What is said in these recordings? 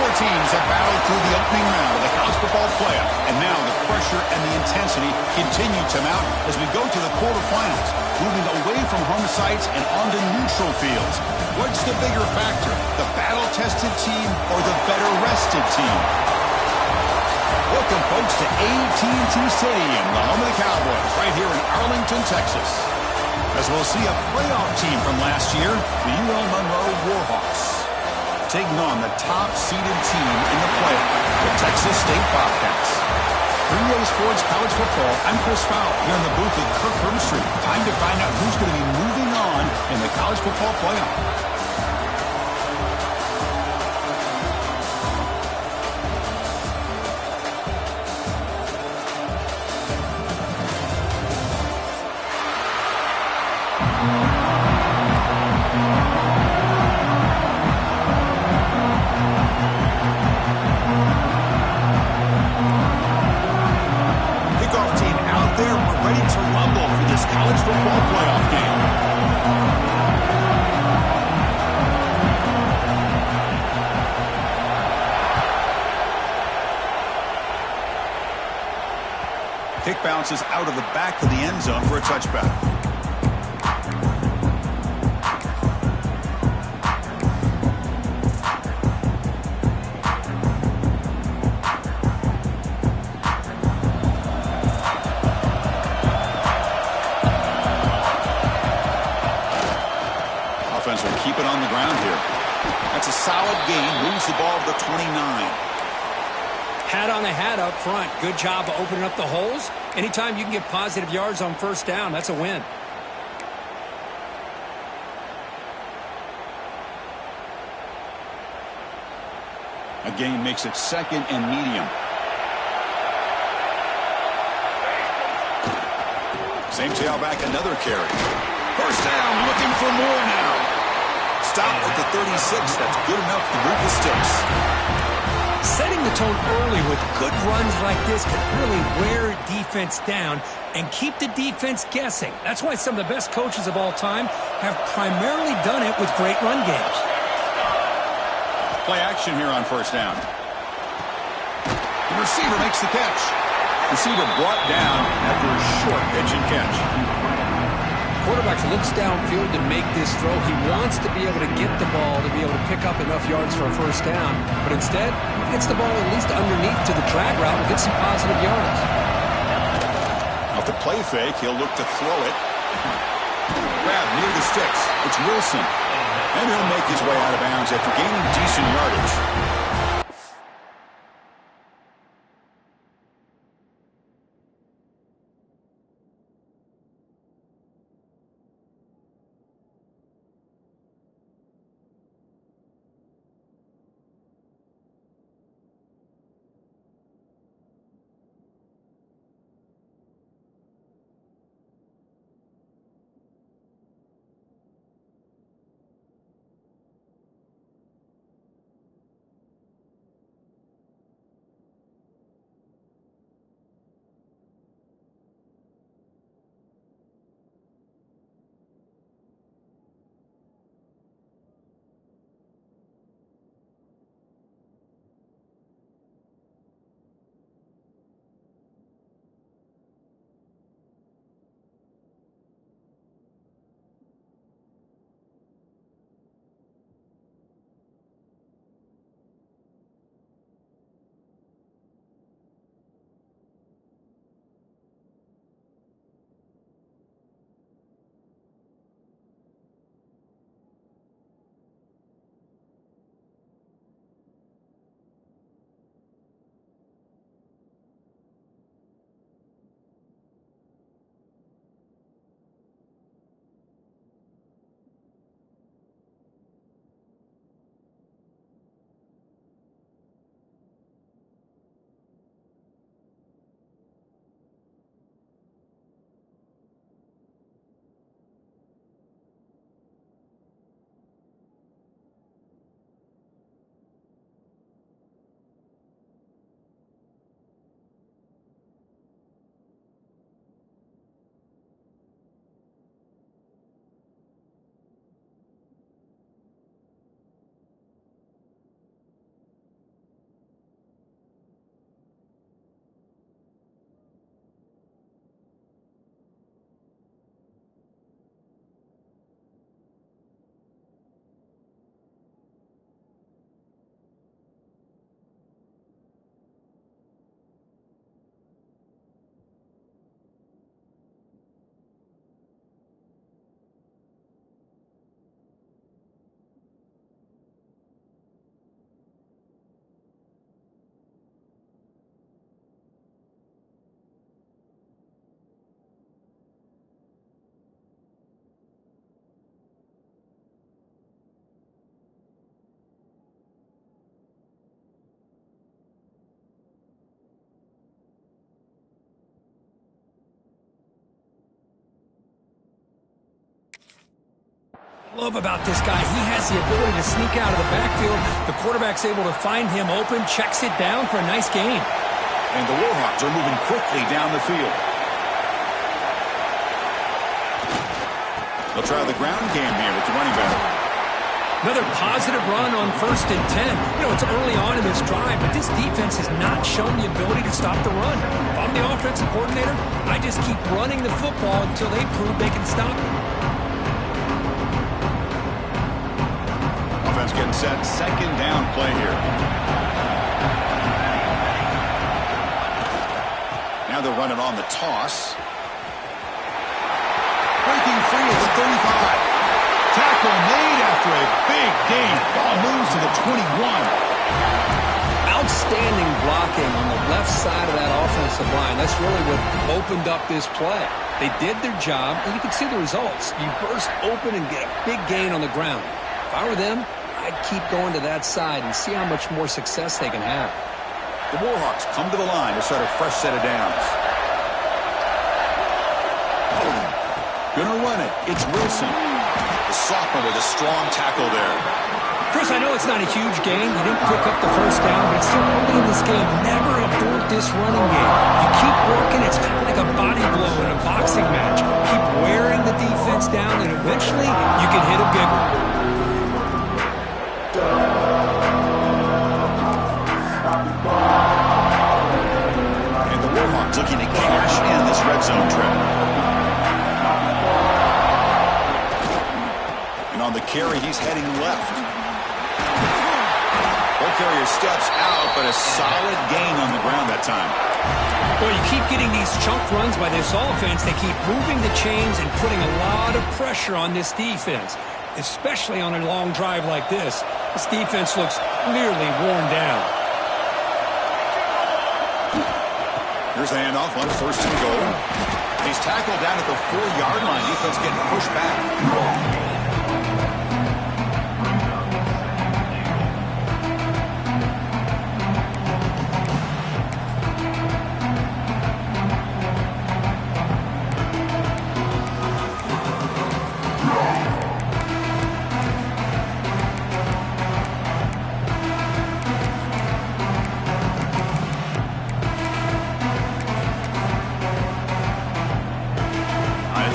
Four teams have battled through the opening round of the college football playoff, and now the pressure and the intensity continue to mount as we go to the quarterfinals, moving away from home sites and onto neutral fields. What's the bigger factor, the battle-tested team or the better-rested team? Welcome, folks, to AT&T Stadium, the home of the Cowboys, right here in Arlington, Texas. As we'll see a playoff team from last year, the UL Monroe Warhawks, taking on the top-seeded team in the playoff, the Texas State Bobcats. 3A Sports College Football, I'm Chris Fowler, here in the booth with Kirk Herbstreit. Time to find out who's going to be moving on in the college football playoff. College football playoff game. Kick bounces out of the back of the end zone for a touchback. Will keep it on the ground here. That's a solid gain. Moves the ball to the 29. Hat on a hat up front. Good job of opening up the holes. Anytime you can get positive yards on first down, that's a win. A gain makes it second and medium. Same tailback, another carry. First down, looking for more now. Stop at the 36. That's good enough to move the sticks. Setting the tone early with good runs like this can really wear defense down and keep the defense guessing. That's why some of the best coaches of all time have primarily done it with great run games. Play action here on first down. The receiver makes the catch. Receiver brought down after a short pitch and catch. Quarterback looks downfield to make this throw. He wants to be able to get the ball to be able to pick up enough yards for a first down. But instead, he gets the ball at least underneath to the drag route and gets some positive yards. Off the play fake, he'll look to throw it. Grab near the sticks. It's Wilson. And he'll make his way out of bounds after gaining decent yardage. Love about this guy, he has the ability to sneak out of the backfield. The quarterback's able to find him open, checks it down for a nice gain. And the Warhawks are moving quickly down the field. They'll try the ground game here with the running back. Another positive run on 1st and 10. You know, it's early on in this drive, but this defense has not shown the ability to stop the run. If I'm the offensive coordinator, I just keep running the football until they prove they can stop it. Offense getting set. Second down play here. Now they're running on the toss. Breaking free at the 35. Tackle made after a big gain. Ball moves to the 21. Outstanding blocking on the left side of that offensive line. That's really what opened up this play. They did their job, and you can see the results. You burst open and get a big gain on the ground. If I were them, I'd keep going to that side and see how much more success they can have. The Warhawks come to the line to start a fresh set of downs. Gonna run it. It's Wilson. The sophomore with a strong tackle there. Chris, I know it's not a huge gain. You didn't pick up the first down, but it's still early in this game. Never abort this running game. You keep working. It's kind of like a body blow in a boxing match. Keep wearing the defense down, and eventually you can hit a big one. And the Warhawks looking to cash in this red zone trip. On the carry, he's heading left. Ball carrier steps out, but a solid gain on the ground that time. Well, you keep getting these chunk runs by this offense. They keep moving the chains and putting a lot of pressure on this defense, especially on a long drive like this. This defense looks clearly worn down. Here's the handoff on 1st and goal. He's tackled down at the 4-yard line. Defense getting pushed back.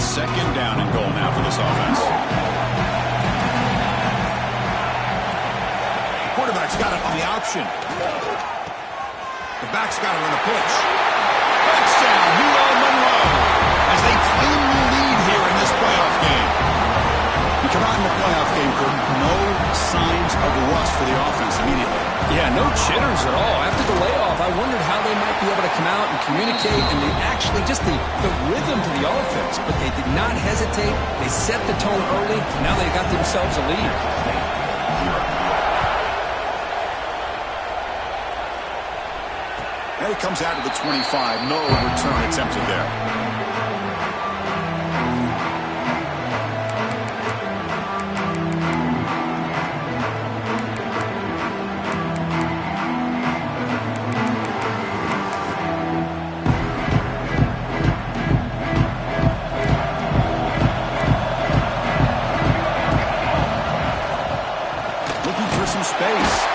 Second down and goal now for this offense. Quarterback's got it on the option. The back's got it on the pitch. Touchdown, UL Monroe, as they claim the lead here in this playoff game. We come out in the playoff game, Kurt, no signs of rust for the offense immediately. Yeah, no jitters at all. After the layoff, I wondered how they might be able to come out and communicate, and they actually just the rhythm to the offense. But they did not hesitate. They set the tone early. Now they got themselves a lead. And it comes out to the 25. No return attempted there.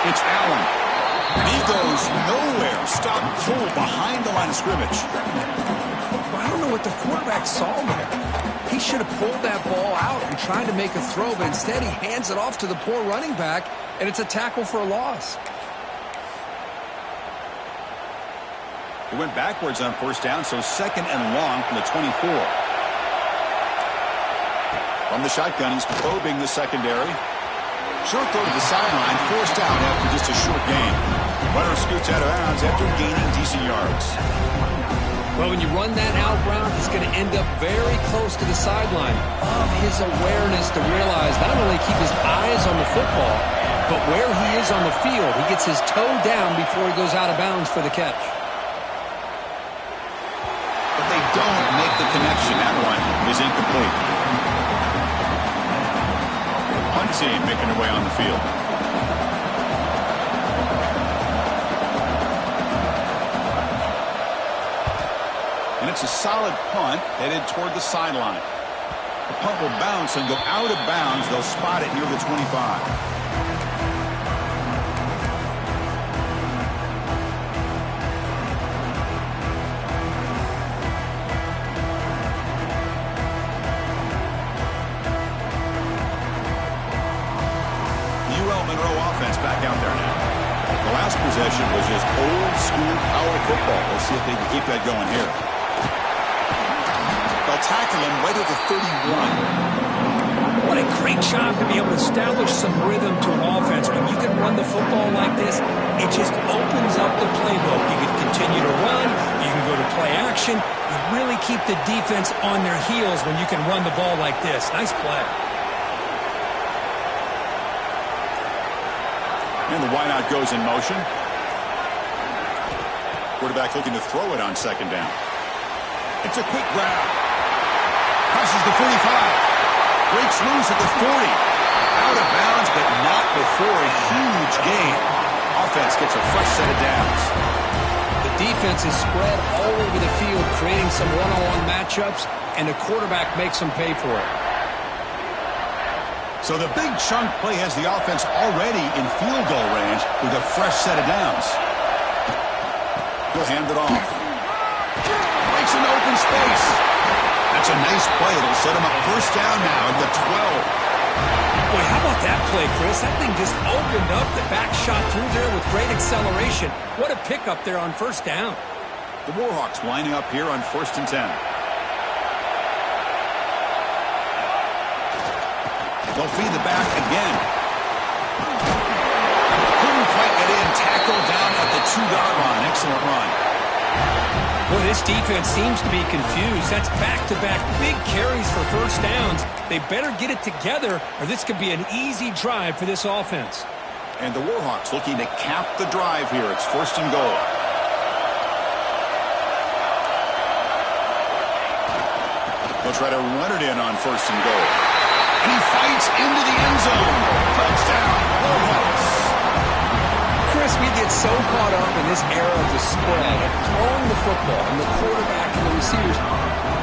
It's Allen. He goes nowhere. Stop pull behind the line of scrimmage. I don't know what the quarterback saw there. He should have pulled that ball out and tried to make a throw, but instead he hands it off to the poor running back, and it's a tackle for a loss. He went backwards on 1st down, so 2nd and long from the 24. From the shotgun, he's probing the secondary. Short throw to the sideline, forced out after just a short gain. Runner scoots out of bounds after gaining decent yards. Well, when you run that out route, he's going to end up very close to the sideline. Of his awareness to realize not only keep his eyes on the football, but where he is on the field. He gets his toe down before he goes out of bounds for the catch. But they don't make the connection. That one is incomplete. Punt team making their way on the field. And it's a solid punt headed toward the sideline. The punt will bounce and go out of bounds. They'll spot it near the 25. Monroe offense back out there now. The last possession was just old school power football. Let's see if they can keep that going here. They'll tackle him right at the 31. What a great job to be able to establish some rhythm to an offense. When you can run the football like this, it just opens up the playbook. You can continue to run. You can go to play action. You really keep the defense on their heels when you can run the ball like this. Nice play. And the wideout goes in motion. Quarterback looking to throw it on second down. It's a quick grab. Crosses the 45. Breaks loose at the 40. Out of bounds, but not before a huge gain. Offense gets a fresh set of downs. The defense is spread all over the field, creating some one-on-one matchups, and the quarterback makes them pay for it. So the big chunk play has the offense already in field goal range with a fresh set of downs. He'll hand it off. Makes an open space. That's a nice play. It'll set him up first down now at the 12. Boy, how about that play, Chris? That thing just opened up. The back shot through there with great acceleration. What a pickup there on first down. The Warhawks lining up here on 1st and 10. They'll feed the back again. Couldn't quite get in. Tackled down at the 2-yard line. Excellent run. Well, this defense seems to be confused. That's back-to-back big carries for first downs. They better get it together, or this could be an easy drive for this offense. And the Warhawks looking to cap the drive here. It's 1st and goal. They'll try to run it in on 1st and goal. And he fights into the end zone. Touchdown, Warhawks. Chris, we get so caught up in this era of the spread, of throwing the football, and the quarterback and the receivers.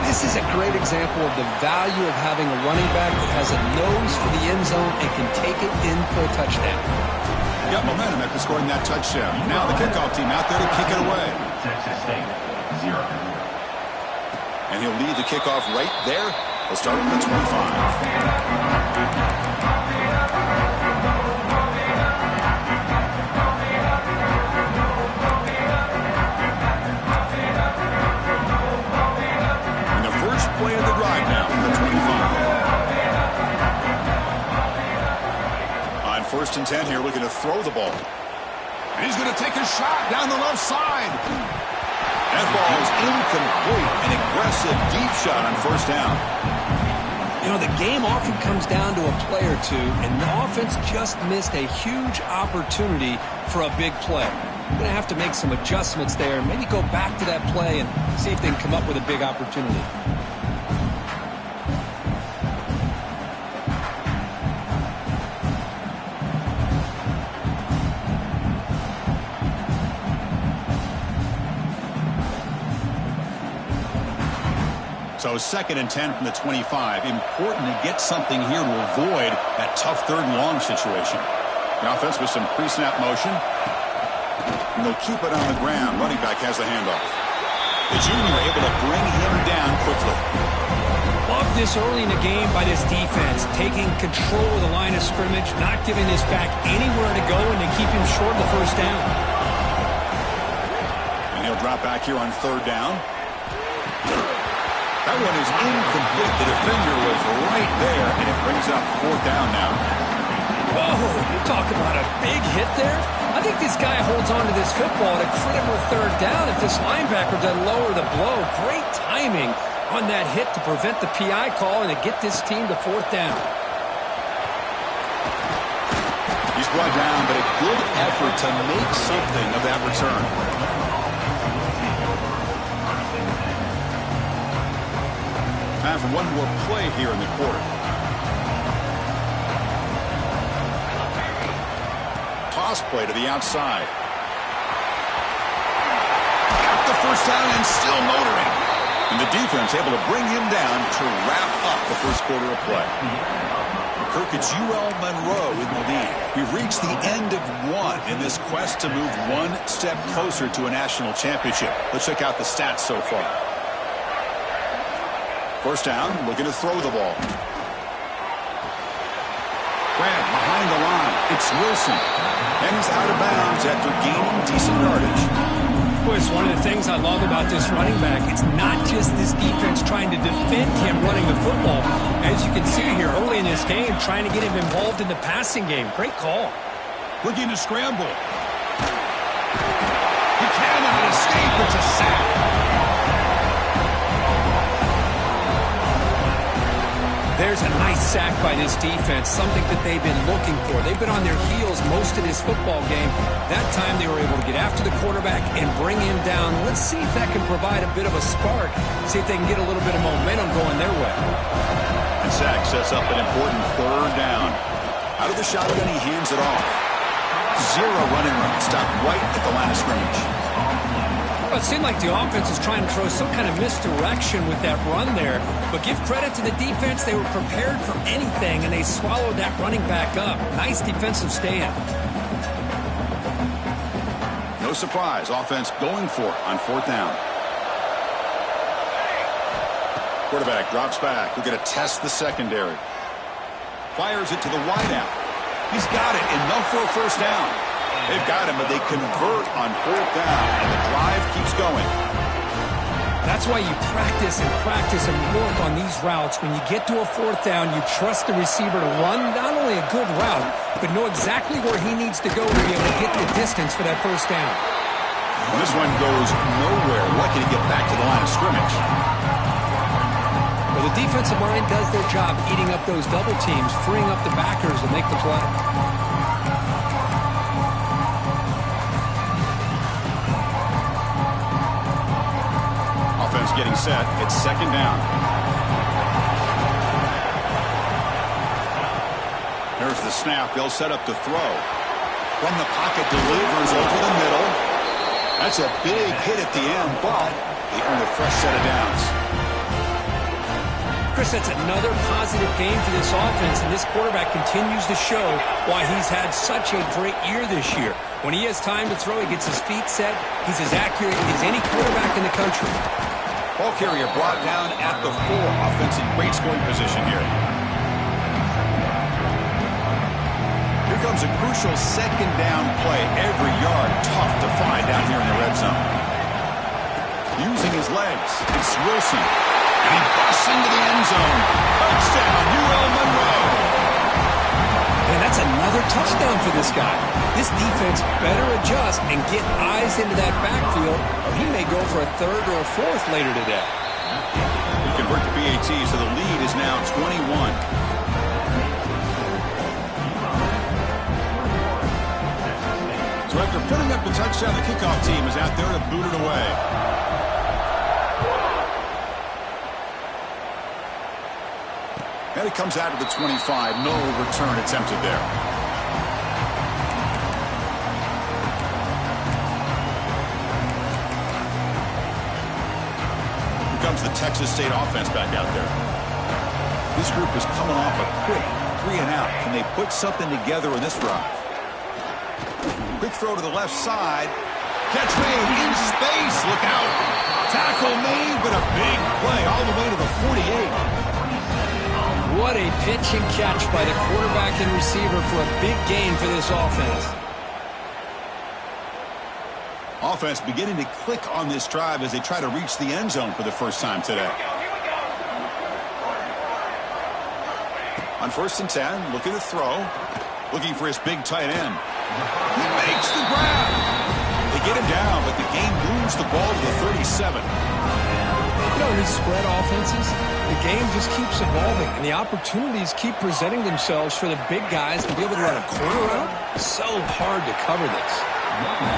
This is a great example of the value of having a running back that has a nose for the end zone and can take it in for a touchdown. Got momentum after scoring that touchdown. Now the kickoff team out there to kick it away. Texas State, 0. And he'll lead the kickoff right there. He'll start at the 25. And the first play of the drive now at the 25. On 1st and 10 here, looking to throw the ball. And he's going to take a shot down the left side. That ball is incomplete. An aggressive deep shot on first down. You know, the game often comes down to a play or two, and the offense just missed a huge opportunity for a big play. They're going to have to make some adjustments there, maybe go back to that play and see if they can come up with a big opportunity. So 2nd and 10 from the 25. Important to get something here to avoid that tough 3rd and long situation. The offense with some pre-snap motion. And they'll keep it on the ground. Running back has the handoff. The junior able to bring him down quickly. Love this early in the game by this defense. Taking control of the line of scrimmage. Not giving this back anywhere to go. And they keep him short of the first down. And he'll drop back here on 3rd down. That one is incomplete. The defender was right there, and it brings up 4th down now. Whoa, you talk about a big hit there. I think this guy holds on to this football at a critical 3rd down if this linebacker doesn't lower the blow. Great timing on that hit to prevent the PI call and to get this team to 4th down. He's brought down, but a good effort to make something of that return. Time for one more play here in the quarter. Toss play to the outside. Got the first down and still motoring. And the defense able to bring him down to wrap up the first quarter of play. Kirk, it's UL Monroe in the lead. We've reached the end of one in this quest to move one step closer to a national championship. Let's check out the stats so far. First down, looking to throw the ball. Grant behind the line. It's Wilson. And he's out of bounds after gaining decent yardage. Boy, it's one of the things I love about this running back. It's not just this defense trying to defend him running the football. As you can see here early in this game, trying to get him involved in the passing game. Great call. Looking to scramble. He cannot escape. It's a sack. There's a nice sack by this defense, something that they've been looking for. They've been on their heels most of this football game. That time they were able to get after the quarterback and bring him down. Let's see if that can provide a bit of a spark, see if they can get a little bit of momentum going their way. And sack sets up an important third down. Out of the shotgun, he hands it off. Zero running room. Stopped right at the line of scrimmage. Well, it seemed like the offense was trying to throw some kind of misdirection with that run there. But give credit to the defense. They were prepared for anything, and they swallowed that running back up. Nice defensive stand. No surprise. Offense going for it on fourth down. Quarterback drops back. We're going to test the secondary. Fires it to the wideout. He's got it. Enough for a first down. They've got him, but they convert on fourth down, and the drive keeps going. That's why you practice and work on these routes. When you get to a fourth down, you trust the receiver to run not only a good route, but know exactly where he needs to go to be able to get the distance for that first down. And this one goes nowhere. Lucky to get back to the line of scrimmage. Well, the defensive line does their job eating up those double teams, freeing up the backers to make the play. Getting set. It's second down. There's the snap. They'll set up to throw. From the pocket, delivers over the middle. That's a big hit at the end, but they earn a fresh set of downs. Chris, that's another positive game for this offense, and this quarterback continues to show why he's had such a great year this year. When he has time to throw, he gets his feet set. He's as accurate as any quarterback in the country. Ball carrier brought down at the 4. Offense in great scoring position here. Here comes a crucial second down play. Every yard tough to find down here in the red zone. Using his legs, it's Wilson. And he busts into the end zone. Touchdown, UL Monroe. And that's another touchdown for this guy. This defense better adjust and get eyes into that backfield, or he may go for a third or a fourth later today. We convert to PAT, so the lead is now 21. So after putting up the touchdown, the kickoff team is out there to boot it away. And it comes out to the 25. No return attempted there. Here comes the Texas State offense back out there. This group is coming off a quick 3 and out. Can they put something together in this drive? Quick throw to the left side. Catch made in space. Look out. Tackle made, but a big play all the way to the 48. What a pitch and catch by the quarterback and receiver for a big gain for this offense. Offense beginning to click on this drive as they try to reach the end zone for the first time today. On 1st and 10, looking to throw. Looking for his big tight end. He makes the grab. They get him down, but the game moves the ball to the 37. You know, these spread offenses, the game just keeps evolving, and the opportunities keep presenting themselves for the big guys to be able to run a corner out. So hard to cover this.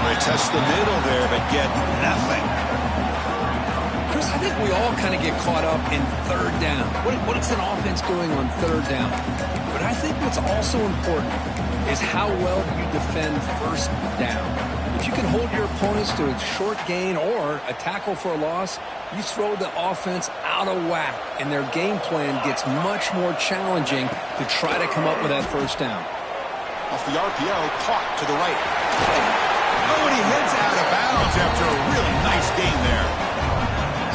They test the middle there, but get nothing. Chris, I think we all kind of get caught up in third down. What is an offense doing on third down? But I think what's also important is how well you defend first down. If you can hold your opponents to a short gain or a tackle for a loss, you throw the offense out of whack, and their game plan gets much more challenging to try to come up with that first down. Off the RPO, caught to the right. Oh, and he heads out of bounds after a really nice gain there.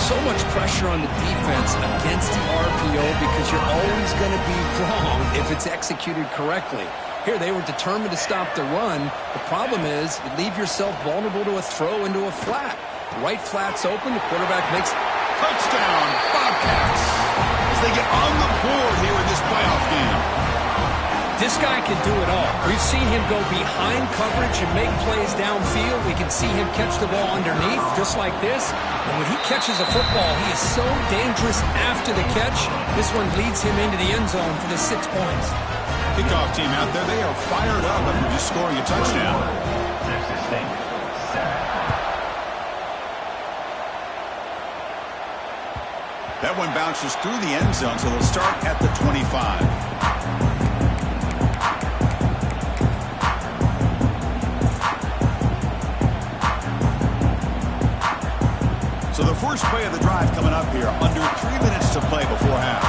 So much pressure on the defense against the RPO because you're always going to be wrong if it's executed correctly. Here, they were determined to stop the run. The problem is you leave yourself vulnerable to a throw into a flat. Right flat's open. The quarterback makes touchdown, Bobcats, as they get on the board here in this playoff game. This guy can do it all. We've seen him go behind coverage and make plays downfield. We can see him catch the ball underneath, just like this. And when he catches a football, he is so dangerous after the catch. This one leads him into the end zone for the 6 points. Kickoff team out there, they are fired up after just scoring a touchdown. That one bounces through the end zone, so they'll start at the 25. So the first play of the drive coming up here, under 3 minutes to play before half.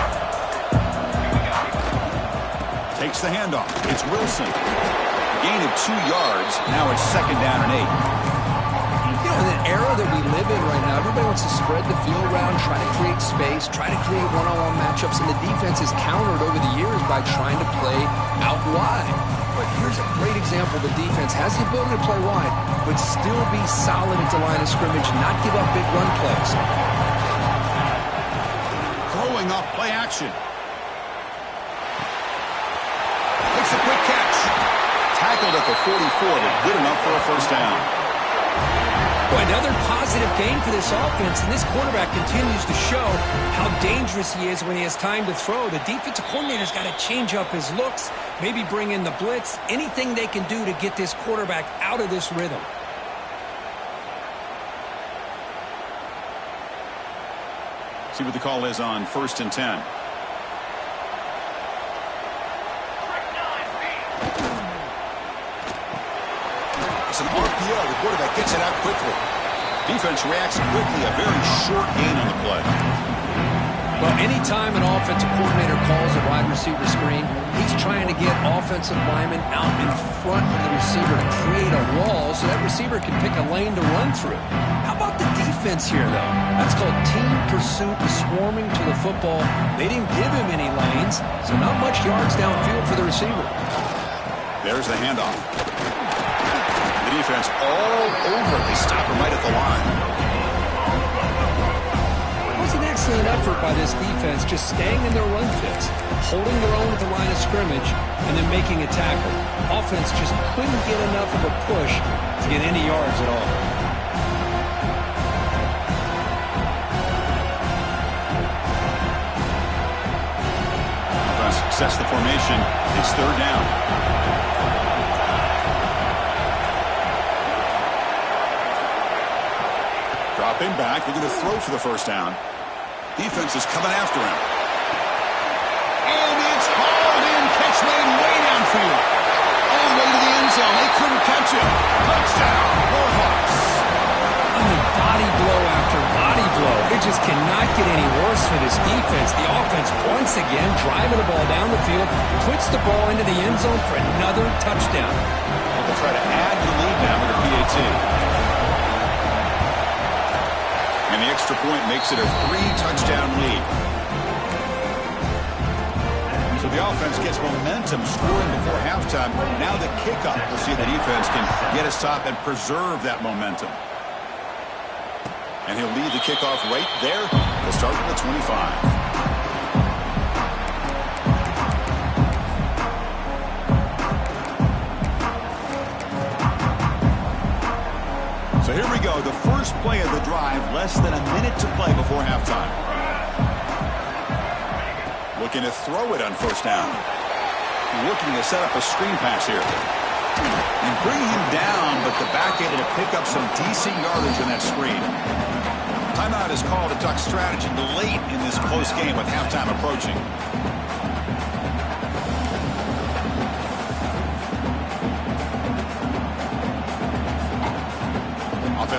Takes the handoff. It's Wilson. Gain of 2 yards. Now it's 2nd down and 8. You know, in the era that we live in right now, everybody wants to spread the field around, try to create space, try to create one-on-one matchups, and the defense is countered over the years by trying to play out wide. But here's a great example. The defense has the ability to play wide, but still be solid at the line of scrimmage, not give up big run plays. Throwing off play action. Makes a quick catch. Tackled at the 44, but good enough for a first down. Boy, another positive game for this offense, and this quarterback continues to show how dangerous he is when he has time to throw. The defensive coordinator's got to change up his looks, maybe bring in the blitz, anything they can do to get this quarterback out of this rhythm. See what the call is on 1st and 10. It's an RPO. The quarterback gets it out quickly. Defense reacts quickly. A very short gain on the play. Well, anytime an offensive coordinator calls a wide receiver screen, he's trying to get offensive linemen out in front of the receiver to create a wall so that receiver can pick a lane to run through. How about the defense here, though? That's called team pursuit, swarming to the football. They didn't give him any lanes, so not much yards downfield for the receiver. There's the handoff. The defense all over. They stop him right at the line. It was an excellent effort by this defense, just staying in their run fits, holding their own at the line of scrimmage, and then making a tackle. Offense just couldn't get enough of a push to get any yards at all. Sets the formation. It's 3rd down. Dropping back. They're going to throw for the first down. Defense is coming after him. And it's hauled in. Catch made way downfield. All the way to the end zone. They couldn't catch it. Touchdown. Warhawks. Body blow after body blow. It just cannot get any worse for this defense. The offense, once again, driving the ball down the field, puts the ball into the end zone for another touchdown. They'll try to add the lead now with a PAT. And the extra point makes it a 3-touchdown lead. So the offense gets momentum scoring before halftime. Now the kickoff. We'll see if the defense can get a stop and preserve that momentum. And he'll lead the kickoff right there. He'll start at the 25. So here we go. The first play of the drive. Less than a minute to play before halftime. Looking to throw it on first down. Looking to set up a screen pass here. And bring him down, but the back able to pick up some decent yardage in that screen. Timeout is called to talk strategy late in this close game with halftime approaching.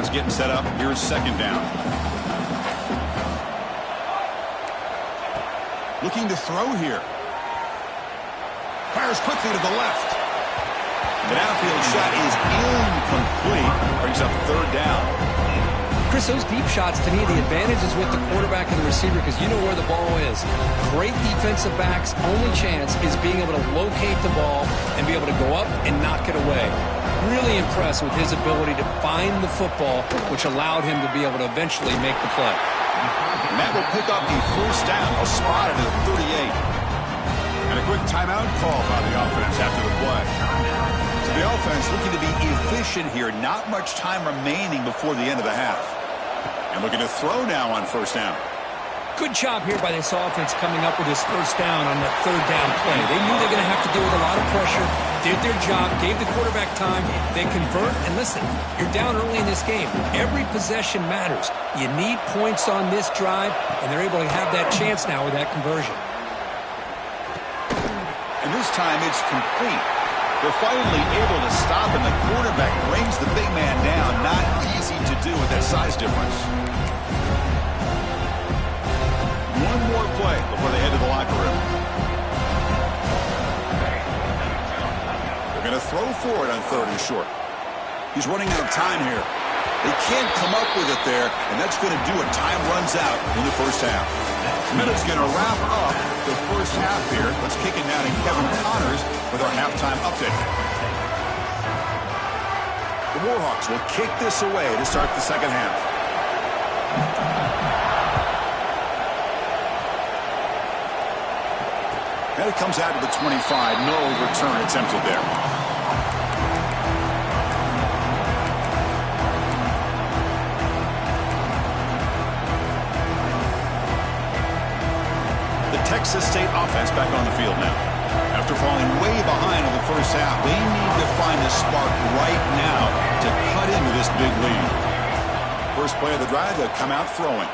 Offense getting set up. Here's second down. Looking to throw here. Fires quickly to the left. The downfield shot is incomplete. Brings up third down. Chris, those deep shots, to me, the advantage is with the quarterback and the receiver because you know where the ball is. Great defensive backs' only chance is being able to locate the ball and be able to go up and knock it away. Really impressed with his ability to find the football, which allowed him to be able to eventually make the play. And that will pick up the first down, a spot at the 38. And a quick timeout call by the offense after the play. So the offense looking to be efficient here. Not much time remaining before the end of the half. And looking to throw now on first down. Good job here by this offense coming up with this first down on that third down play. They knew they were going to have to deal with a lot of pressure, did their job, gave the quarterback time, they convert, and listen, you're down early in this game. Every possession matters. You need points on this drive, and they're able to have that chance now with that conversion. And this time it's complete. They're finally able to stop, and the quarterback brings the big man down. Not easy to do with that size difference. One more play before they head to the locker room. They're going to throw for it on third and short. He's running out of time here. They can't come up with it there, and that's going to do it. Time runs out in the first half. Minute's going to wrap up the first half here. Let's kick it now to Kevin Connors with our halftime update. The Warhawks will kick this away to start the second half. And it comes out to the 25. No return attempted there. The Texas State offense back on the field now. After falling way behind in the first half, they need to find a spark right now to cut into this big lead. First play of the drive, they'll come out throwing.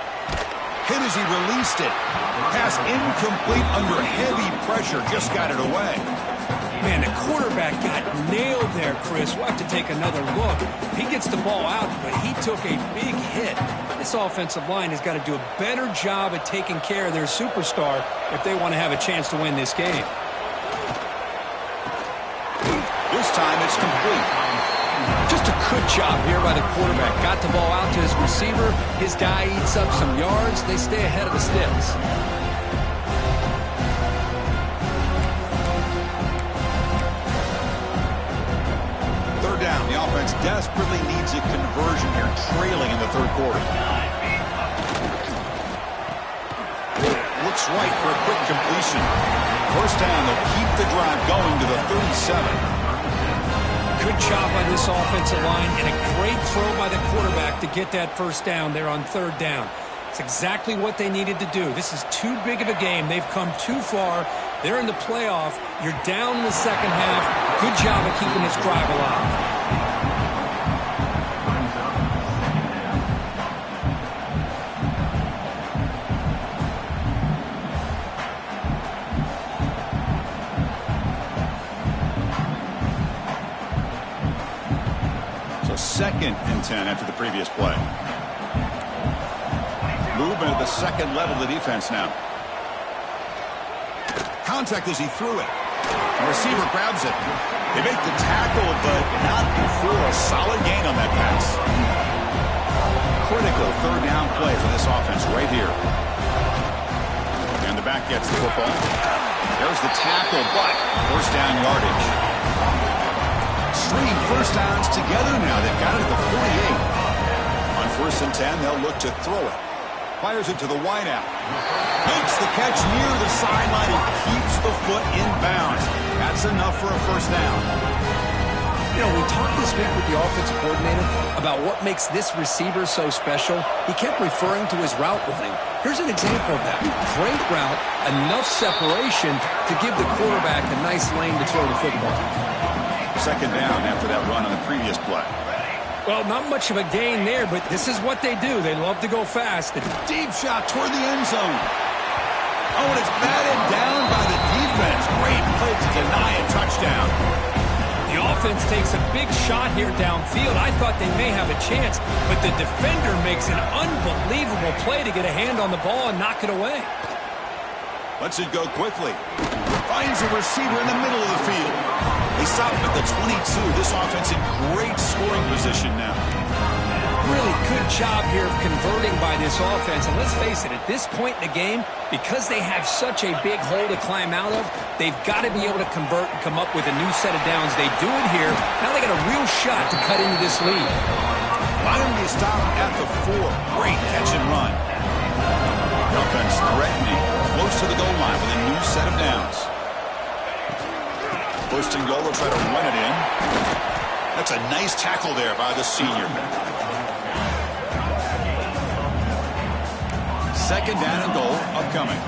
Hit as he released it. Pass incomplete under heavy pressure. Just got it away. Man, the quarterback got nailed there, Chris. We'll have to take another look. He gets the ball out, but he took a big hit. This offensive line has got to do a better job at taking care of their superstar if they want to have a chance to win this game. This time it's complete. Just a good job here by the quarterback. Got the ball out to his receiver. His guy eats up some yards. They stay ahead of the sticks. Third down. The offense desperately needs a conversion here, trailing in the third quarter. Looks right for a quick completion. First down, they'll keep the drive going to the 37. Good job by this offensive line and a great throw by the quarterback to get that first down there on third down. It's exactly what they needed to do. This is too big of a game. They've come too far. They're in the playoff. You're down in the second half. Good job of keeping this drive alive. Second and 10 after the previous play. Movement at the second level of the defense now. Contact as he threw it. The receiver grabs it. They make the tackle, but not before a solid gain on that pass. Critical third down play for this offense right here. And the back gets the football. There's the tackle, but first down yardage. Stringing first downs together now. They've got it at the 48. On first and 10, they'll look to throw it. Fires it to the wideout. Makes the catch near the sideline and keeps the foot in bounds. That's enough for a first down. You know, we talked this week with the offensive coordinator about what makes this receiver so special. He kept referring to his route running. Here's an example of that. Great route, enough separation to give the quarterback a nice lane to throw the football. Second down after that run on the previous play. Well, not much of a gain there, but this is what they do. They love to go fast. Deep shot toward the end zone. Oh, and it's batted down by the defense. Great play to deny a touchdown. The offense takes a big shot here downfield. I thought they may have a chance, but the defender makes an unbelievable play to get a hand on the ball and knock it away. Lets it go quickly. Finds a receiver in the middle of the field. They stop him at the 22. This offense in great scoring position now. Really good job here of converting by this offense. And let's face it, at this point in the game, because they have such a big hole to climb out of, they've got to be able to convert and come up with a new set of downs. They do it here. Now they got a real shot to cut into this lead. Finally stopped at the 4. Great catch and run. The offense threatening, close to the goal line with a new set of downs. First and goal, they'll try to run it in. That's a nice tackle there by the senior. Second down and goal upcoming.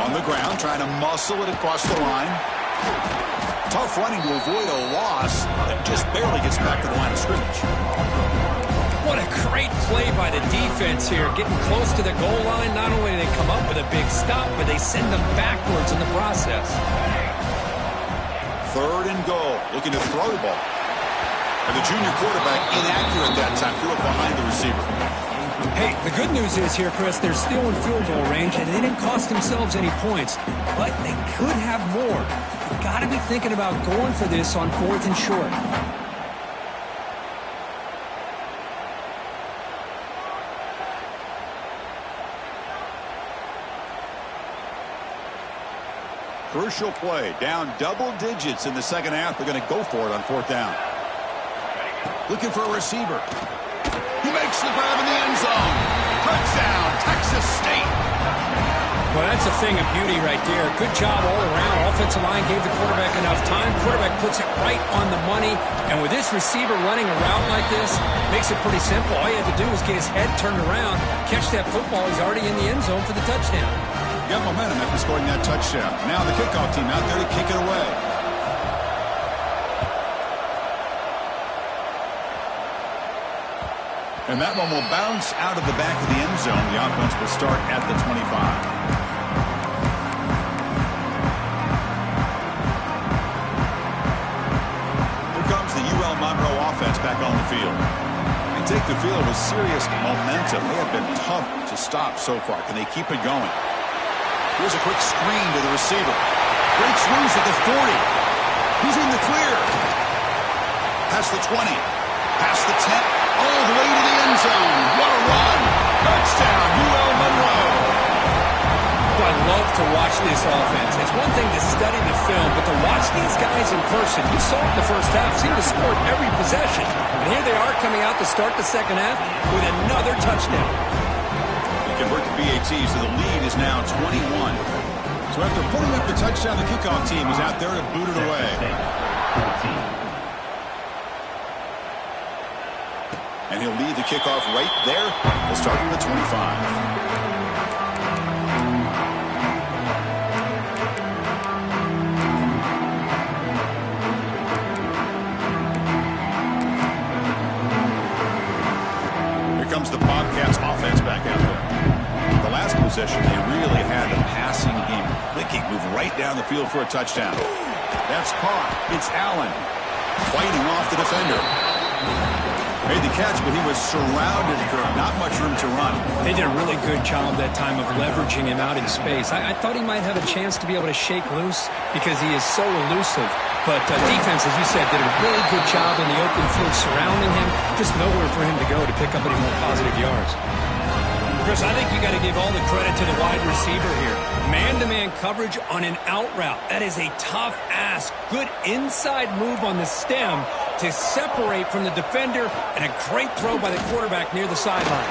On the ground, trying to muscle it across the line. Tough running to avoid a loss that just barely gets back to the line of scrimmage. What a great play by the defense here. Getting close to the goal line, not only do they come up with a big stop, but they send them backwards in the process. Third and goal, looking to throw the ball. And the junior quarterback inaccurate that time, threw it behind the receiver. Hey, the good news is here, Chris, they're still in field goal range, and they didn't cost themselves any points, but they could have more. You've got to be thinking about going for this on 4th and short. Crucial play, down double digits in the second half. They're going to go for it on 4th down. Looking for a receiver. He makes the grab in the end zone. Touchdown, Texas State. Well, that's a thing of beauty right there. Good job all around. Offensive line gave the quarterback enough time. Quarterback puts it right on the money. And with this receiver running around like this, makes it pretty simple. All you have to do is get his head turned around, catch that football. He's already in the end zone for the touchdown. Got momentum after scoring that touchdown. Now the kickoff team out there to kick it away. And that one will bounce out of the back of the end zone. The offense will start at the 25. Here comes the UL Monroe offense back on the field. They take the field with serious momentum. They have been tough to stop so far. Can they keep it going? Here's a quick screen to the receiver. Breaks loose at the 40. He's in the clear. Past the 20. Past the 10. All the way to the end zone. What a run. Touchdown, UL Monroe. I love to watch this offense. It's one thing to study the film, but to watch these guys in person, you saw it in the first half, seemed to score every possession. And here they are coming out to start the second half with another touchdown. They convert the BAT, so the lead is now 21. So after putting up the touchdown, the kickoff team is out there to boot it away. And he'll lead the kickoff right there. They'll start at the 25. Here comes the Bobcats offense back out there. The last possession, they really had the passing game clicking, move right down the field for a touchdown. That's caught. It's Allen fighting off the defender. Made the catch, but he was surrounded. Not much room to run. They did a really good job that time of leveraging him out in space. I thought he might have a chance to be able to shake loose because he is so elusive. But defense, as you said, did a really good job in the open field surrounding him. Just nowhere for him to go to pick up any more positive yards. Chris, I think you got to give all the credit to the wide receiver here. Man-to-man coverage on an out route. That is a tough ask. Good inside move on the stem to separate from the defender, and a great throw by the quarterback near the sideline.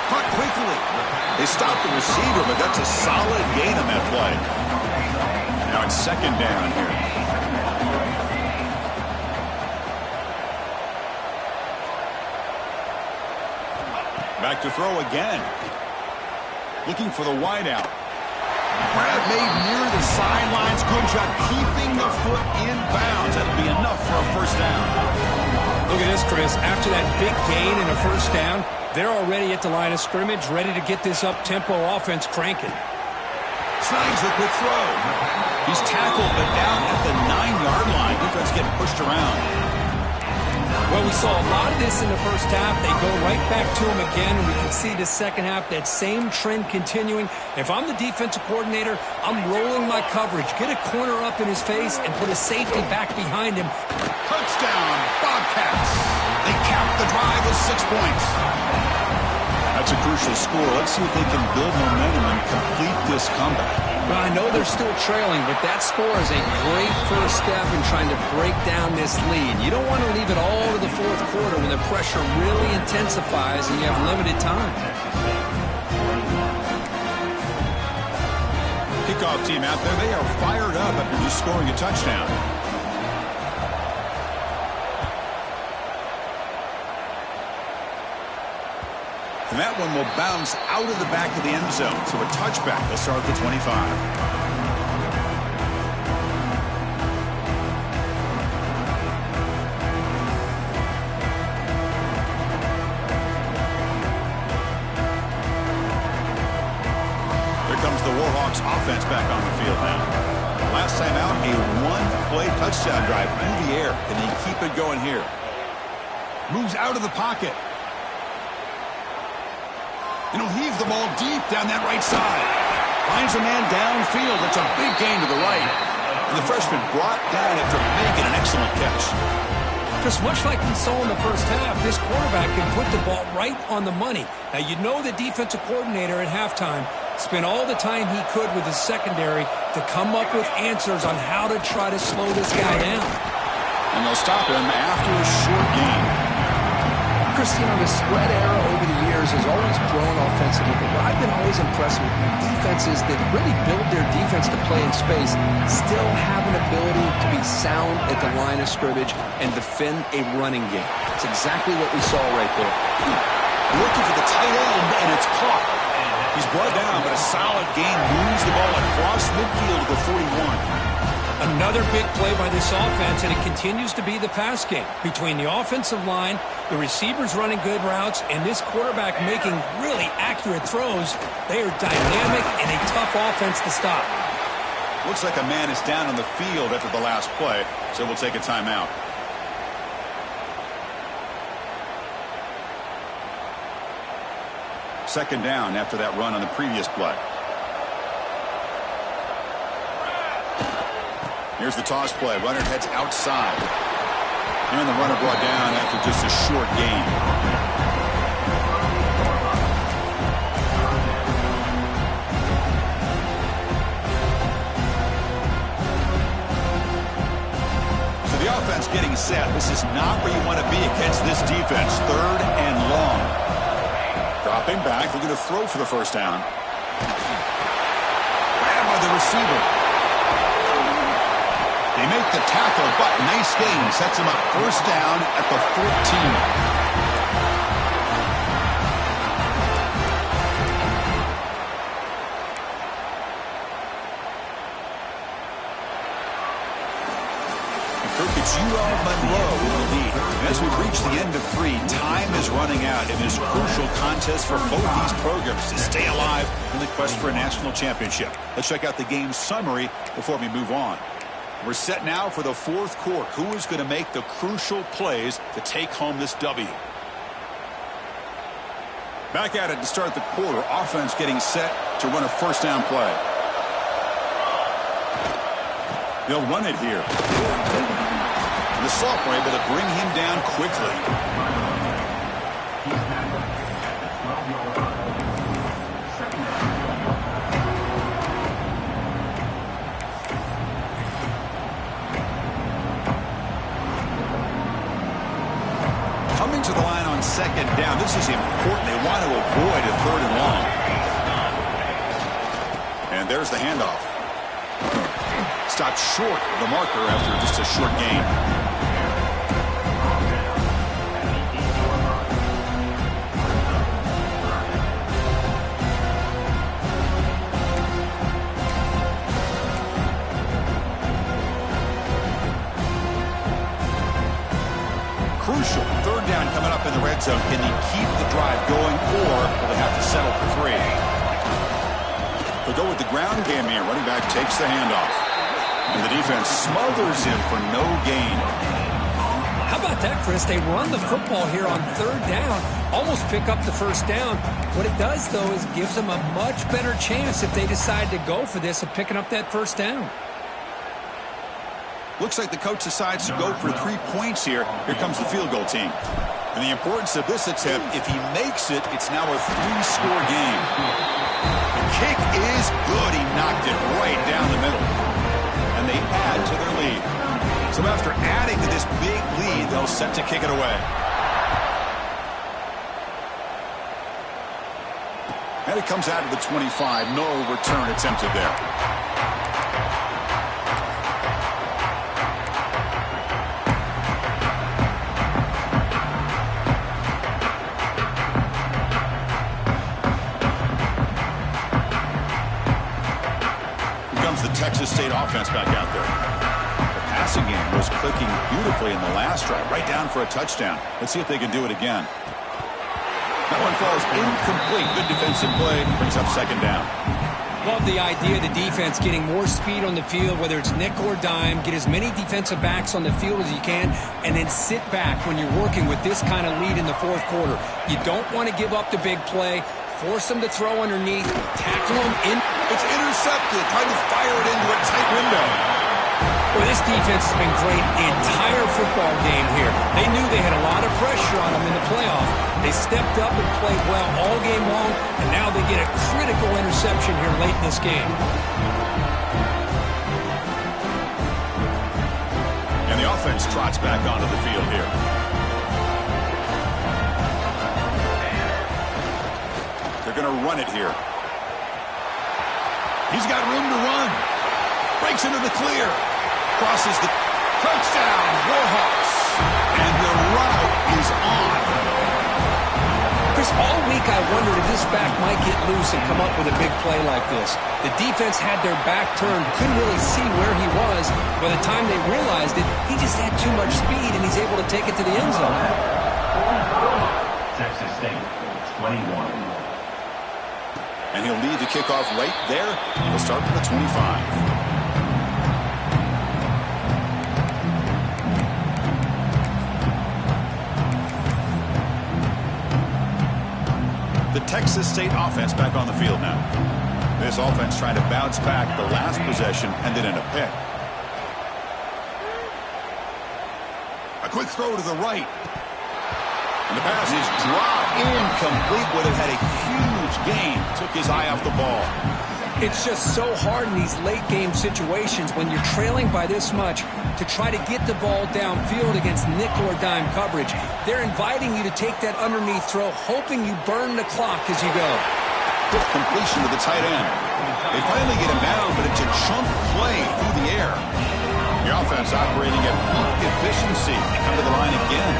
Caught quickly. They stopped the receiver, but that's a solid gain on that play. Now it's second down here. Back to throw again. Looking for the wideout. Grab made near the sidelines. Good job keeping the foot in bounds. That'll be enough for a first down. Look at this, Chris. After that big gain and a first down, they're already at the line of scrimmage, ready to get this up-tempo offense cranking. Slides the quick throw. He's tackled, but down at the 9-yard line. Defense getting pushed around. Well, we saw a lot of this in the first half. They go right back to him again, and we can see the second half, that same trend continuing. If I'm the defensive coordinator, I'm rolling my coverage. Get a corner up in his face and put a safety back behind him. Touchdown, Bobcats. They cap the drive with 6 points. That's a crucial score. Let's see if they can build momentum and complete this comeback. Well, I know they're still trailing, but that score is a great first step in trying to break down this lead. You don't want to leave it all to the fourth quarter when the pressure really intensifies and you have limited time. Kickoff team out there, they are fired up after just scoring a touchdown. And that one will bounce out of the back of the end zone. So a touchback. They'll start at the 25. Here comes the Warhawks offense back on the field now. Last time out, a one-play touchdown drive through the air. Can they keep it going here? Moves out of the pocket. And he'll heave the ball deep down that right side. Finds a man downfield. That's a big gain to the right. And the freshman brought down after making an excellent catch. Just much like we saw in the first half, this quarterback can put the ball right on the money. Now, you know the defensive coordinator at halftime spent all the time he could with his secondary to come up with answers on how to try to slow this guy down. And they'll stop him after a short gain. Christian, the spread era over the years has always grown offensively, but what I've been always impressed with defenses that really build their defense to play in space still have an ability to be sound at the line of scrimmage and defend a running game. It's exactly what we saw right there. Looking for the tight end, and it's caught. He's brought down, but a solid gain moves the ball across midfield to the 41. Another big play by this offense, and it continues to be the pass game. Between the offensive line, the receivers running good routes, and this quarterback making really accurate throws, they are dynamic and a tough offense to stop. Looks like a man is down on the field after the last play, so we'll take a timeout. Second down after that run on the previous play. Here's the toss play. Runner heads outside. And the runner brought down after just a short gain. So the offense getting set. This is not where you want to be against this defense. Third and long. Dropping back. Looking to throw for the first down. Grabbed by the receiver. They make the tackle, but nice gain. Sets him up first down at the 14. It's UL Monroe in the lead. And as we reach the end of 3, time is running out in this crucial contest for both these programs to stay alive in the quest for a national championship. Let's check out the game summary before we move on. We're set now for the fourth quarter. Who is going to make the crucial plays to take home this W? Back at it to start the quarter. Offense getting set to run a first down play. They'll run it here. The sophomore able to bring him down quickly. Coming to the line on second down. This is important. They want to avoid a third and long. And there's the handoff. Stopped short of the marker after just a short gain. Crucial zone. Can they keep the drive going, or will they have to settle for 3? They'll go with the ground game here. Running back takes the handoff. And the defense smothers him for no gain. How about that, Chris? They run the football here on 3rd down, almost pick up the 1st down. What it does, though, is gives them a much better chance if they decide to go for this of picking up that 1st down. Looks like the coach decides to go for 3 points here. Here comes the field goal team. And the importance of this attempt, if he makes it, it's now a 3-score game. The kick is good. He knocked it right down the middle. And they add to their lead. So after adding to this big lead, they'll set to kick it away. And it comes out of the 25. No return attempted there. Texas State offense back out there. The passing game was clicking beautifully in the last drive, right down for a touchdown. Let's see if they can do it again. That one falls incomplete. Good defensive play. Brings up 2nd down. Love the idea of the defense getting more speed on the field, whether it's nickel or dime. Get as many defensive backs on the field as you can, and then sit back when you're working with this kind of lead in the 4th quarter. You don't want to give up the big play. Force them to throw underneath, tackle them in. It's intercepted, trying to fire it into a tight window. Well, this defense has been great the entire football game here. They knew they had a lot of pressure on them in the playoff. They stepped up and played well all game long, and now they get a critical interception here late in this game. And the offense trots back onto the field here. They're going to run it here. He's got room to run. Breaks into the clear. Crosses the touchdown. Warhawks. And the route is on. Chris, all week I wondered if this back might get loose and come up with a big play like this. The defense had their back turned, couldn't really see where he was. By the time they realized it, he just had too much speed, and he's able to take it to the end zone. Texas State, 21. And he'll lead the kickoff right there. He'll start from the 25. The Texas State offense back on the field now. This offense trying to bounce back the last possession and then in a pick. A quick throw to the right. And the pass is dropped. Incomplete. Would have had a huge gain. Took his eye off the ball. It's just so hard in these late-game situations when you're trailing by this much to try to get the ball downfield against nickel or dime coverage. They're inviting you to take that underneath throw, hoping you burn the clock as you go. Good completion to the tight end. They finally get him down, but it's a chunk play through the air. The offense operating at peak efficiency. They come to the line again.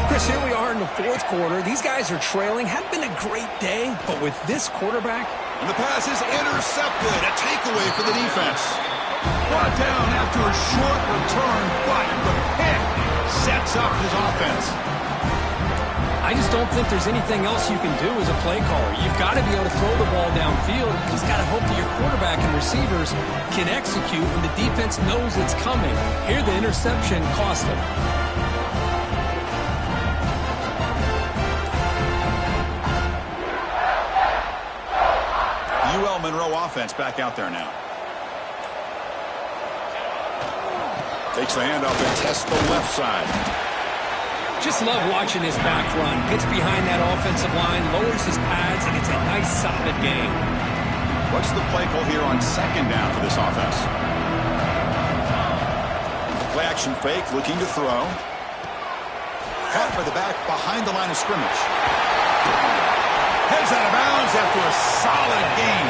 Chris, here we are in the 4th quarter. These guys are trailing. Hadn't been a great day, but with this quarterback. And the pass is intercepted. A takeaway for the defense. Brought down after a short return, but the pick sets up his offense. I just don't think there's anything else you can do as a play caller. You've got to be able to throw the ball downfield. You just got to hope that your quarterback and receivers can execute when the defense knows it's coming. Here, the interception cost them. UL Monroe offense back out there now. Takes the handoff and tests the left side. Just love watching this back run. Gets behind that offensive line, lowers his pads, and it's a nice, solid game. What's the play call here on 2nd down for this offense? Play action fake, looking to throw. Caught by the back behind the line of scrimmage. Heads out of bounds after a solid gain.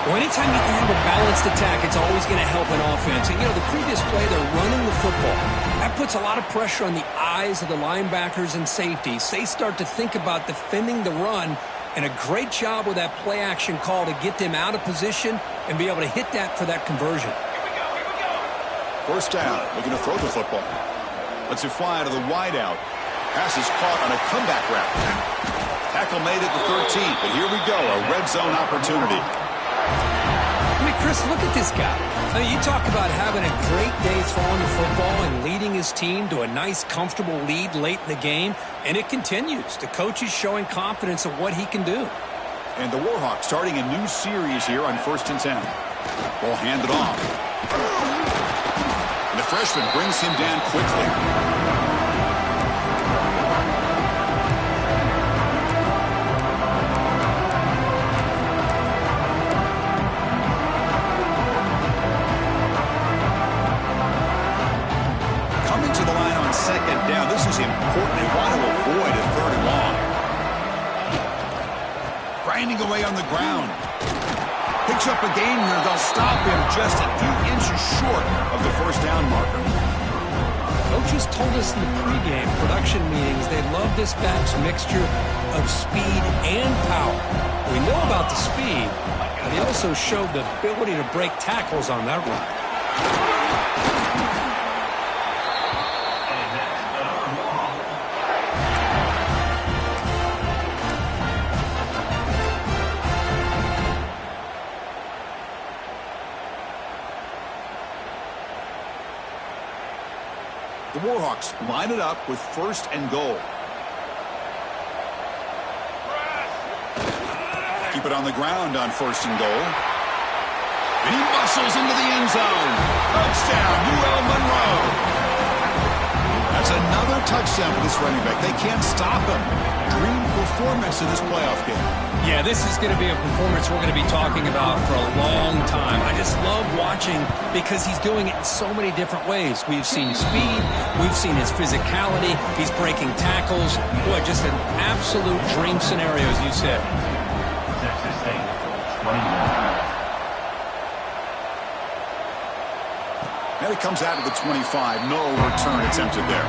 Well, anytime you can have a balanced attack, it's always going to help an offense. And, you know, the previous play, they're running the football. That puts a lot of pressure on the eyes of the linebackers and safeties. They start to think about defending the run, and a great job with that play action call to get them out of position and be able to hit that for that conversion. First down, looking to throw the football. Lets it fly to the wideout. Pass is caught on a comeback route. Tackle made at the 13, but here we go, a red zone opportunity. I mean, Chris, look at this guy. I mean, you talk about having a great day throwing the football and leading his team to a nice, comfortable lead late in the game, and it continues. The coach is showing confidence of what he can do. And the Warhawks starting a new series here on 1st and 10. Ball handed off. And the freshman brings him down quickly. Second down. This is important. They want to avoid a 3rd and long. Grinding away on the ground. Picks up a gain here. They'll stop him just a few inches short of the 1st down marker. Coaches told us in the pregame production meetings they love this back's mixture of speed and power. We know about the speed, but he also showed the ability to break tackles on that run. The Warhawks line it up with 1st and goal. Keep it on the ground on 1st and goal. And he muscles into the end zone. Touchdown, UL Monroe. That's another touchdown for this running back. They can't stop him. Dream performance in this playoff game. Yeah, this is going to be a performance we're going to be talking about for a long time. I just love watching because he's doing it in so many different ways. We've seen speed. We've seen his physicality. He's breaking tackles. Boy, just an absolute dream scenario, as you said. Texas State, 21. Now he comes out of the 25. No return attempted there.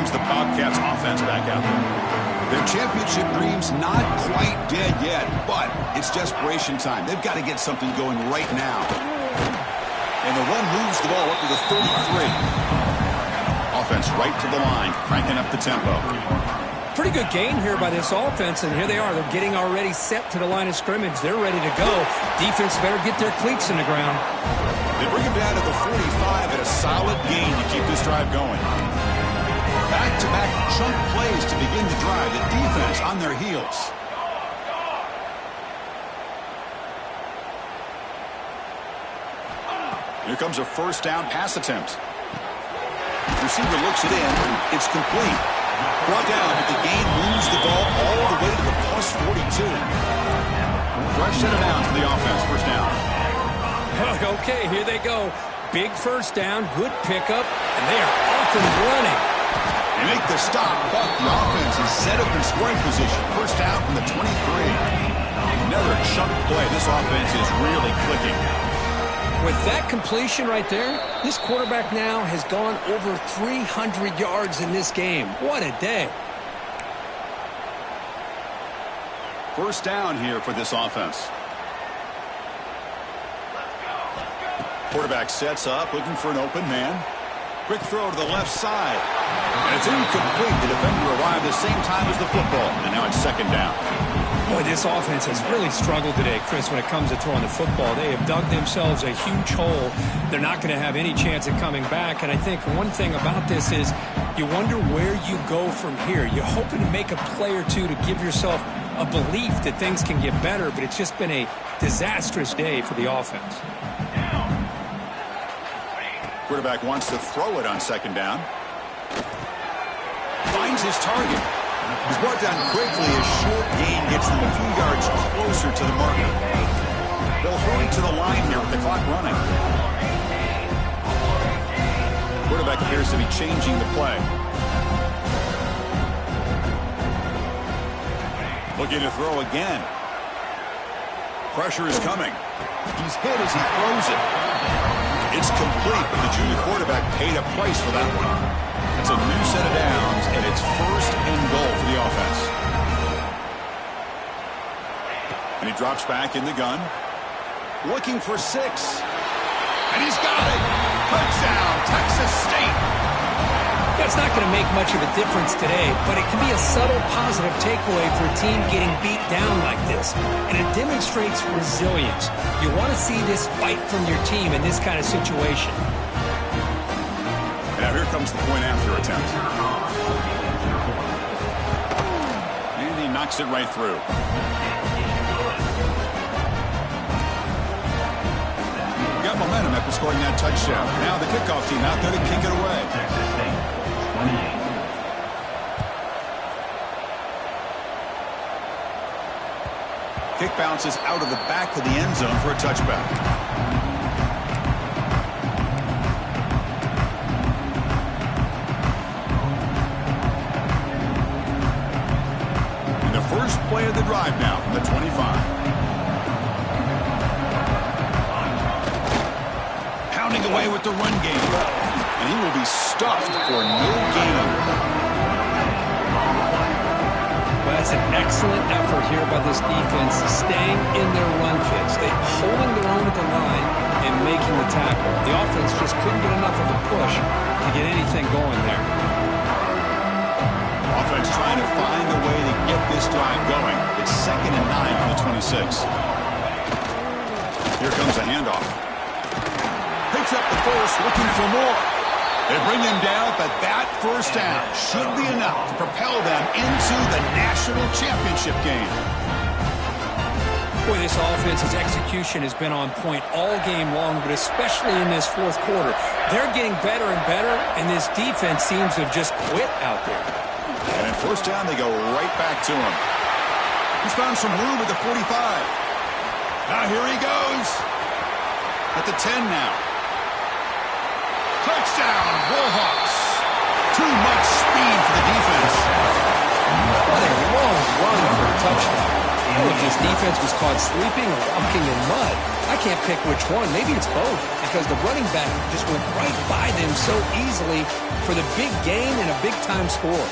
The Bobcats offense back out there. Their championship dreams not quite dead yet, but it's desperation time. They've got to get something going right now. And the run moves the ball up to the 33. Offense right to the line, cranking up the tempo. Pretty good gain here by this offense, and here they are. They're getting already set to the line of scrimmage. They're ready to go. Defense better get their cleats in the ground. They bring him down to the 45 at a solid gain to keep this drive going. Back-to-back chunk plays to begin the drive. The defense on their heels. Here comes a 1st down pass attempt. Receiver looks it in. It's complete. Brought down, but the gain moves the ball all the way to the plus 42. Fresh set of downs for the offense. 1st down. Okay, here they go. Big 1st down, good pickup, and they are off and running. They make the stop, but the offense is set up in scoring position. 1st down from the 23. Another chunk play. This offense is really clicking. With that completion right there, this quarterback now has gone over 300 yards in this game. What a day. 1st down here for this offense. Quarterback sets up, looking for an open man. Quick throw to the left side. And it's incomplete. The defender arrived the same time as the football. And now it's 2nd down. Boy, this offense has really struggled today, Chris, when it comes to throwing the football. They have dug themselves a huge hole. They're not going to have any chance of coming back. And I think one thing about this is you wonder where you go from here. You're hoping to make a play or two to give yourself a belief that things can get better, but it's just been a disastrous day for the offense. Quarterback wants to throw it on 2nd down. Finds his target. He's brought down quickly. A short gain gets them a few yards closer to the marker. They'll hurry to the line here with the clock running. Quarterback appears to be changing the play. Looking to throw again. Pressure is coming. He's hit as he throws it. It's complete, but the junior quarterback paid a price for that one. It's a new set of downs, and it's 1st and goal for the offense. And he drops back in the gun. looking for 6. And he's got it. Touchdown, Texas State. That's not going to make much of a difference today, but it can be a subtle positive takeaway for a team getting beat down like this. And it demonstrates resilience. You want to see this fight from your team in this kind of situation. Now here comes the point after attempt. And he knocks it right through. Got momentum after scoring that touchdown. Now the kickoff team out there to kick it away. Texas State, 28. Kick bounces out of the back of the end zone for a touchback. And the first play of the drive now from the 25. Pounding away with the run game. And he will be stuffed for no gain. Well, that's an excellent effort here by this defense, staying in their run fits. They're holding their own at the line and making the tackle. The offense just couldn't get enough of a push to get anything going there. Offense trying to find a way to get this drive going. It's 2nd and 9 from the 26. Here comes a handoff. Picks up the first, looking for more. They bring him down, but that first down should be enough to propel them into the national championship game. Boy, this offense's execution has been on point all game long, but especially in this fourth quarter. They're getting better and better, and this defense seems to have just quit out there. And at first down, they go right back to him. He's found some room at the 45. Now here he goes. At the 10 now. Touchdown, Bullhawks. Too much speed for the defense. What a long run for a touchdown. Oh, if this defense was caught sleeping or walking in mud, I can't pick which one. Maybe it's both, because the running back just went right by them so easily for the big gain and a big-time score.